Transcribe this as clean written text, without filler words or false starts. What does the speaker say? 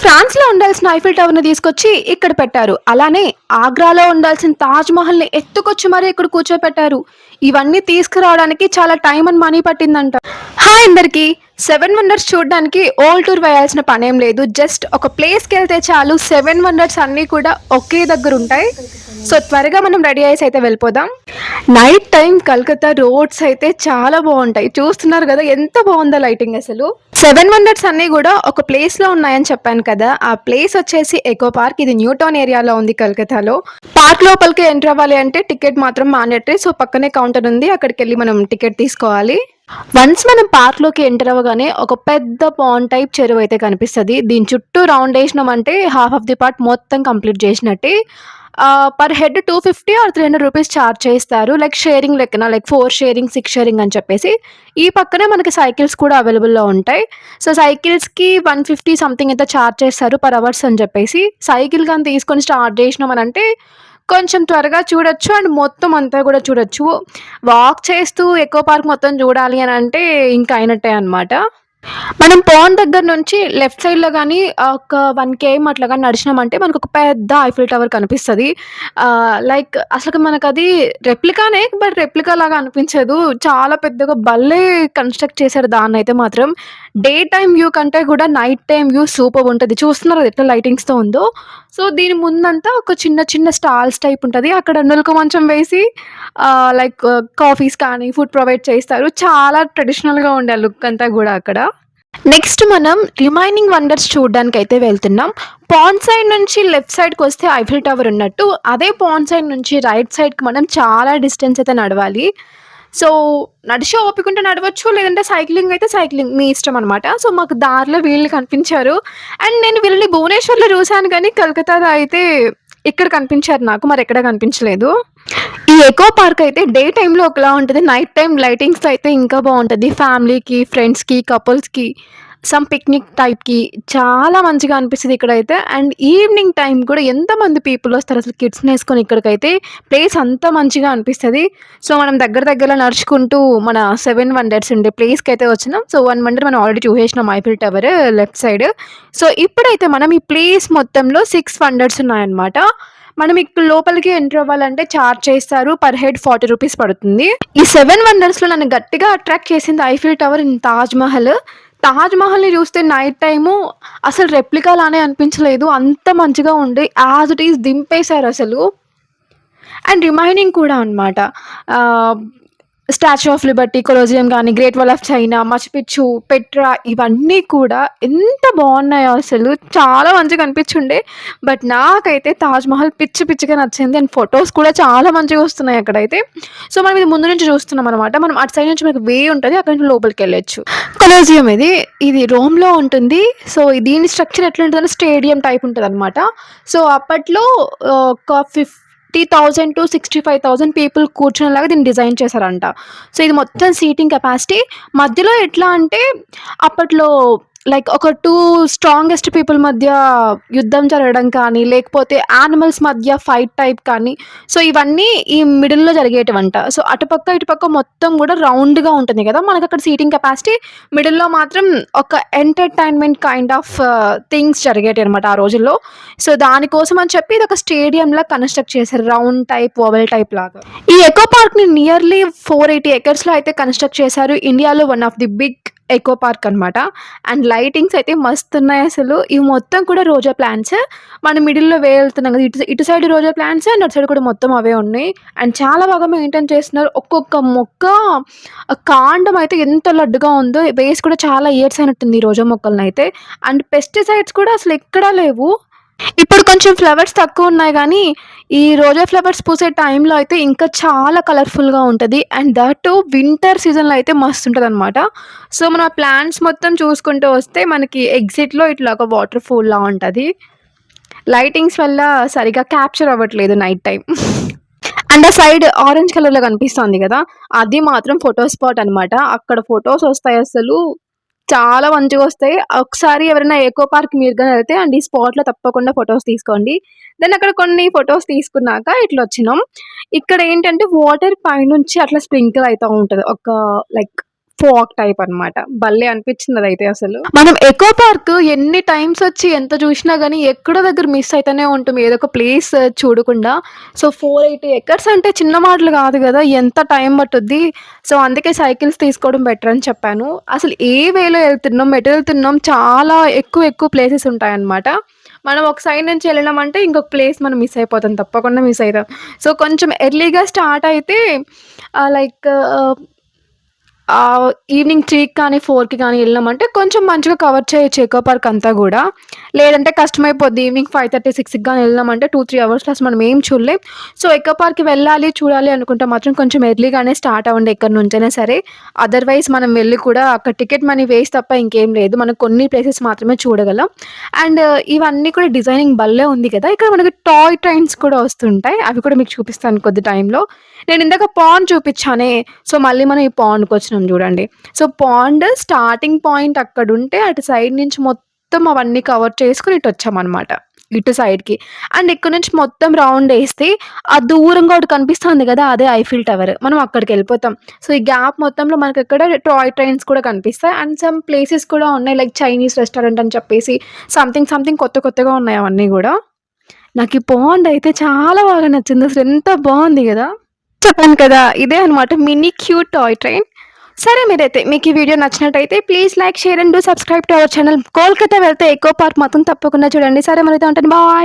ఫ్రాన్స్‌లో ఉండాల్సిన ఐఫిల్ టవర్‌ని తీసుకొచ్చి ఇక్కడ పెట్టారు. అలానే ఆగ్రాలో ఉండాల్సిన తాజ్ మహల్‌ని ఎత్తుకొచ్చి మరీ ఇక్కడ కూర్చోపెట్టారు. ఇవన్నీ తీసుకురావడానికి చాలా టైమ్ అండ్ మనీ పట్టిందంట. హాయ్ అందరికీ. 7 వండర్స్ చూడడానికి ఓల్డ్ టూర్ వేయాల్సిన పనేం లేదు. జస్ట్ ఒక ప్లేస్‌కెళ్తే చాలు 7 వండర్స్ అన్నీ కూడా ఒకే దగ్గరుంటాయి. సో త్వరగా మనం రెడీ అయ్యేసి అయితే వెళ్ళిపోదాం. నైట్ టైమ్ కలకత్తా రోడ్స్ అయితే చాలా బావుంటాయి. చూస్తున్నారు గదా! ఎంత బావుందో లైటింగ్ అసలు. 7 వండర్స్ అన్నీ గూడా ఒక ప్లేస్‌లో ఉన్నాయని చెప్పాను కదా! ఆ ప్లేస్ వచ్చేసి ఎకో పార్క్. ఇది న్యూ టౌన్ ఏరియాలో ఉంది కలకత్తాలో. పార్క్ లోపలికి ఎంటర్ అవ్వాలి అంటే టికెట్ మాత్రం మాండేటరీ. సో పక్కనే కౌంటర్ ఉంది. అక్కడికెళ్ళి మనం టికెట్ తీసుకోవాలి. వన్స్ మనం పార్క్‌లోకి ఎంటర్ అవ్వగానే ఒక పెద్ద పాండ్ టైప్ చెరువయితే కనిపిస్తది. దీని చుట్టూ రౌండ్ ఏసినామంటే హాఫ్ ఆఫ్ ది పార్ట్ మొత్తం కంప్లీట్ జేసినట్టే. Per head 250 or 300 rupees charge చేస్తారు. లైక్ షేరింగ్ లెక్కన లైక్ 4 షేరింగ్, 6 షేరింగ్ అని చెప్పేసి. ఈ పక్కనే మనకి సైకిల్స్ కూడా అవైలబుల్‌లో ఉంటాయి. సో, సైకిల్స్‌కి 150 సంథింగ్ అయితే చార్జ్ చేస్తారు పర్ అవర్స్ అని చెప్పేసి. సైకిల్ గాని తీసుకొని స్టార్ట్ జేసినామనంటే కొంచెం త్వరగా చూడొచ్చు అండ్ మొత్తం అంతా గూడా చూడొచ్చు. వాక్ చేస్తూ ఎకో పార్క్ మొత్తం చూడాలి అనంటే ఇంక అయినట్టే అనమాట. మనం పాండ్ దగ్గర నుంచి లెఫ్ట్ సైడ్‌లో గాని ఒక 1 కేఎం అట్లా గాని నడిచినామంటే మనకొక పెద్ద ఐఫిల్ టవర్ కనిపిస్తది. లైక్ అసలకి మనకది రెప్లికానే బట్ రెప్లికా లాగా అనిపించదు. చాలా పెద్దగా భలే కన్‌స్ట్రక్ట్ చేశారు దాన్నయితే మాత్రం. డే టైమ్ వ్యూ కంటే గూడా నైట్ టైమ్ వ్యూ సూపర్‌గుంటది. చూస్తున్నారు కదా ఎట్లా లైటింగ్స్‌తో ఉందో. సో, దీని ముందంతా ఒక చిన్న చిన్న స్టాల్స్ టైప్ ఉంటది. అక్కడ నులక మంచం వేసి లైక్ కాఫీస్ కానీ, ఫుడ్ ప్రొవైడ్ చేస్తారు. చాలా ట్రెడిషనల్‌గా ఉండే ఆ లుక్ అంతా గూడా అక్కడ. నెక్స్ట్ మనం రిమైనింగ్ వండర్స్ చూడ్డానికైతే వెళ్తున్నాం. పాండ్ సైడ్ నుంచి లెఫ్ట్ సైడ్‌కొస్తే ఐఫిల్ టవర్ ఉన్నట్టు, అదే పాండ్ సైడ్ నుంచి రైట్ సైడ్‌కి మనం చాలా డిస్టెన్స్ అయితే నడవాలి. సో, నడిచే ఓపికుంటే నడవచ్చు. లేదంటే సైక్లింగ్ అయితే సైక్లింగ్ మీ ఇష్టం అనమాట. సో, మాకు దారిలో వీళ్ళు కనిపించారు. అండ్ నేను వీళ్ళని భువనేశ్వర్‌లో చూసాను గానీ, కలకత్తాలో అయితే ఇక్కడ కనిపించారు నాకు. మరెక్కడ కనిపించలేదు. ఈ ఎకో పార్క్ అయితే డే టైమ్‌లో ఒకలా ఉంటది. నైట్ టైమ్ లైటింగ్స్‌తో అయితే ఇంకా బావుంటది. ఫ్యామిలీకి, ఫ్రెండ్స్‌కి, కపుల్స్‌కి సమ్ పిక్నిక్ టైప్‌కి చాలా మంచిగా అనిపిస్తది ఇక్కడైతే. అండ్ ఈవినింగ్ టైమ్ కూడా ఎంతమంది పీపుల్ వస్తారు అసలు కిడ్స్‌నేసుకొని ఇక్కడికైతే. ప్లేస్ అంత మంచిగా అనిపిస్తది. సో, మనం దగ్గరలో నడుచుకుంటూ మన 7 వండర్స్ ఉండే ప్లేస్‌కైతే వచ్చినాం. సో, 1 వండర్ మనం ఆల్రెడీ చూసేసినాం Eiffel Tower left side. So, ఇప్పుడైతే మనం ఈ ప్లేస్ మొత్తంలో 6 వండర్స్ ఉన్నాయన్నమాట. మనం ఇక్కడ లోపలికి ఎంటర్ అవ్వాలంటే చార్జ్ చేస్తారు. పర్ హెడ్ 40 రూపీస్ పడుతుంది. ఈ 7 వండర్స్‌లో నన్ను గట్టిగా అట్రాక్ట్ చేసింది Eiffel Tower and Taj Mahal. Taj మహల్‌ని చూస్తే నైట్ టైము అసలు రెప్లికా లానే అనిపించలేదు. అంత మంచిగా ఉండి యాజ్ ఇట్ ఈజ్ దింపేశారసలు. అండ్ రిమైనింగ్ కూడా అనమాట. Ah, Statue of Liberty, Colosseum గాని, Great Wall of China, Machu Picchu, Petra ఇవన్నీ కూడా ఎంత బావున్నాయో అసలు. చాలా మంచిగా అనిపిచ్చుండే. బట్ నాకైతే తాజ్ మహల్ పిచ్చిగా నచ్చింది. అండ్ ఫోటోస్ కూడా చాలా మంచిగొస్తున్నాయి అక్కడైతే. సో, మనం ఇది ముందు నుంచి చూస్తున్నామనమాట. మనం అటు సైడ్ నుంచి మనకు వే ఉంటది. అక్కడి నుంచి లోపలికెళ్ళొచ్చు. కొలోజియం ఇది రోమ్‌లో ఉంటుంది. సో, దీని స్ట్రక్చర్ ఎట్లుంటదంటే స్టేడియం టైప్ ఉంటదనమాట. సో, అప్పట్లో ఒక 50,000-65,000 పీపుల్ కూర్చునేలాగా దీన్ని డిజైన్ చేశారంట. సో, ఇది మొత్తం సీటింగ్ కెపాసిటీ. మధ్యలో ఎట్లా అంటే అప్పట్లో లైక్ ఒక 2 స్ట్రాంగెస్ట్ పీపుల్ మధ్య యుద్ధం జరగడం కానీ, లేకపోతే యానిమల్స్ మధ్య ఫైట్ టైప్ కానీ, సో, ఇవన్నీ ఈ మిడిల్‌లో జరిగేటివంట. సో, అటుపక్క, ఇటుపక్క మొత్తం గూడా రౌండ్‌గా ఉంటుంది గదా! మనకక్కడ సీటింగ్ కెపాసిటీ. మిడిల్‌లో మాత్రం ఒక ఎంటర్‌టైన్‌మెంట్ కైండ్ ఆఫ్ థింగ్స్ జరిగేటియనమాట ఆ రోజుల్లో. సో, దానికోసం అని చెప్పి ఇదొక స్టేడియంలా కన్‌స్ట్రక్ట్ చేశారు. రౌండ్ టైప్, ఓవెల్ టైప్ లాగా. ఈ ఎకో పార్క్‌ని నియర్లీ 480 ఎకర్స్‌లో అయితే కన్‌స్ట్రక్ట్ చేశారు. ఇండియాలో one of the big eco park అనమాట. అండ్ లైటింగ్స్ అయితే మస్తున్నాయసలు. ఇవి మొత్తం కూడా రోజా ప్లాంట్స్. మనం మిడిల్‌లో వెళ్తున్నాం కదా! ఇటు సైడ్ రోజా ప్లాంట్స్ అండ్ అటు సైడ్ కూడా మొత్తం అవే ఉన్నాయి. అండ్ చాలా బాగా మెయింటైన్ చేస్తున్నారు. ఒక్కొక్క మొక్క కాండం అయితే ఎంత లడ్డుగా ఉందో, వేసి కూడా చాలా ఇయర్స్ అయినట్టుంది ఈ రోజా మొక్కలనైతే. అండ్ పెస్టిసైడ్స్ కూడా అసలెక్కడా లేవు. ఇప్పుడు కొంచెం ఫ్లవర్స్ తక్కువున్నాయి గానీ, ఈ రోజా ఫ్లవర్స్ పూసే టైంలో అయితే ఇంకా చాలా కలర్‌ఫుల్‌గా ఉంటది. అండ్ థట్ టూ వింటర్ సీజన్‌లో అయితే మస్తుంటదనమాట. సో, మనం ఆ ప్లాంట్స్ మొత్తం చూసుకుంటూ వస్తే మనకి ఎగ్జిట్‌లో ఇట్లా ఒక వాటర్ ఫాల్‌లా ఉంటది. లైటింగ్స్ వల్ల సరిగ్గా క్యాప్చర్ అవ్వట్లేదు నైట్ టైమ్. అండ్ ఆ సైడ్ ఆరెంజ్ కలర్‌లో కనిపిస్తోంది గదా! అది మాత్రం ఫోటో స్పాట్ అనమాట. అక్కడ ఫోటోస్ వస్తాయసలు. చాలా మంచిగొస్తాయి. ఒకసారి ఎవరైనా ఎకో పార్క్ మీరు గాని ఎళ్తే అండ్ ఈ స్పాట్‌లో తప్పకుండా ఫోటోస్ తీసుకోండి. దెన్ అక్కడ కొన్ని ఫోటోస్ తీసుకున్నాక ఇట్లొచ్చినాం. ఇక్కడేంటంటే వాటర్ పైనుంచి అట్లా స్ప్రింకిల్ అయితా ఉంటది. ఒక లైక్ ఫాగ్ టైప్ అన్నమాట. భలే అనిపించింది అదైతే అసలు. మనం ఎకో పార్క్ ఎన్ని టైమ్స్ వచ్చి ఎంత చూసినా గాని ఎక్కడో దగ్గర మిస్ అయితేనే ఉంటాం. ఏదో ఒక ప్లేస్ చూడకుండా. సో, 480 ఎకర్స్ అంటే చిన్న మాటలు కాదు గదా! ఎంత టైం పట్టుద్ది. సో, అందుకే సైకిల్స్ తీసుకోవడం బెటర్ అని చెప్పాను. అసలు ఏ వేలో ఎళ్తున్నాం, ఎటు ఎళ్తున్నాం చాలా ఎక్కువ ఎక్కువ ప్లేసెస్ ఉంటాయన్నమాట. మనం ఒక సైడ్ నుంచి ఎళ్ళినామంటే ఇంకొక ప్లేస్ మనం మిస్ అయిపోతాం. తప్పకుండా మిస్ అయితాం. సో, కొంచెం ఎర్లీగా స్టార్ట్ అయితే లైక్ ఈవినింగ్ 3కి కానీ, 4కి కానీ ఎళ్ళామంటే కొంచెం మంచిగా కవర్ చేయొచ్చు ఎకో పార్క్ అంతా గూడా. లేదంటే కష్టమైపోద్ది. ఈవినింగ్ 5:30, 6కి గాని ఎళ్ళామంటే 2, 3 అవర్స్‌లో అసలు మనం ఏం చూడలేం. సో, ఎకో పార్క్‌కి వెళ్ళాలి, చూడాలి అనుకుంటే మాత్రం కొంచెం ఎర్లీగానే స్టార్ట్ అవ్వండి ఎక్కడి నుంచైనా సరే. అదర్‌వైజ్ మనం వెళ్లి కూడా అక్కడ టికెట్ మనీ వేస్ట్ తప్ప ఇంకేం లేదు. మనం కొన్ని ప్లేసెస్ మాత్రమే చూడగలం. అండ్ ఇవన్నీ కూడా డిజైనింగ్ భలే ఉంది కదా! ఇక్కడ మనకి టాయ్ ట్రైన్స్ కూడా వస్తుంటాయి. అవి కూడా మీకు చూపిస్తాను కొద్ది టైంలో. నేనిందాక పాండ్ చూపిచ్చానే. సో, మళ్ళీ మనం ఈ పాండ్‌కొచ్చినాం జూడండి. సో, పాండ్ స్టార్టింగ్ పాయింట్ అక్కడుంటే అటు సైడ్ నుంచి మొత్తం అవన్నీ కవర్ చేసుకొని ఇటొచ్చామనమాట. ఇటు సైడ్‌కి. అండ్ ఇక్కడ నుంచి మొత్తం రౌండేస్తే ఆ దూరంగా ఒకటి కనిపిస్తుంది గదా! అదే ఐఫిల్ టవర్. మనం అక్కడికెళ్ళిపోతాం. సో, ఈ గ్యాప్ మొత్తంలో మనకక్కడ టాయ్ ట్రైన్స్ కూడా కనిపిస్తాయి. అండ్ సమ్ ప్లేసెస్ కూడా ఉన్నాయి. లైక్ చైనీస్ రెస్టారెంట్ అని చెప్పేసి సంథింగ్ కొత్త కొత్తగా ఉన్నాయి అవన్నీ గూడా. నాకీ పాండ్ అయితే చాలా బాగా నచ్చింది. అసలు ఎంత బావుంది గదా! చెప్పాను కదా! ఇదే అనమాట మినీ క్యూట్ టాయ్ ట్రైన్. సరే మీరైతే మీకు ఈ వీడియో నచ్చినట్టయితే please like, share and do subscribe to our channel. Kolkata వెళ్తే ఎకో పార్క్ మాత్రం తప్పకుండా చూడండి. సరే మరైతే ఉంటాను. బాయ్.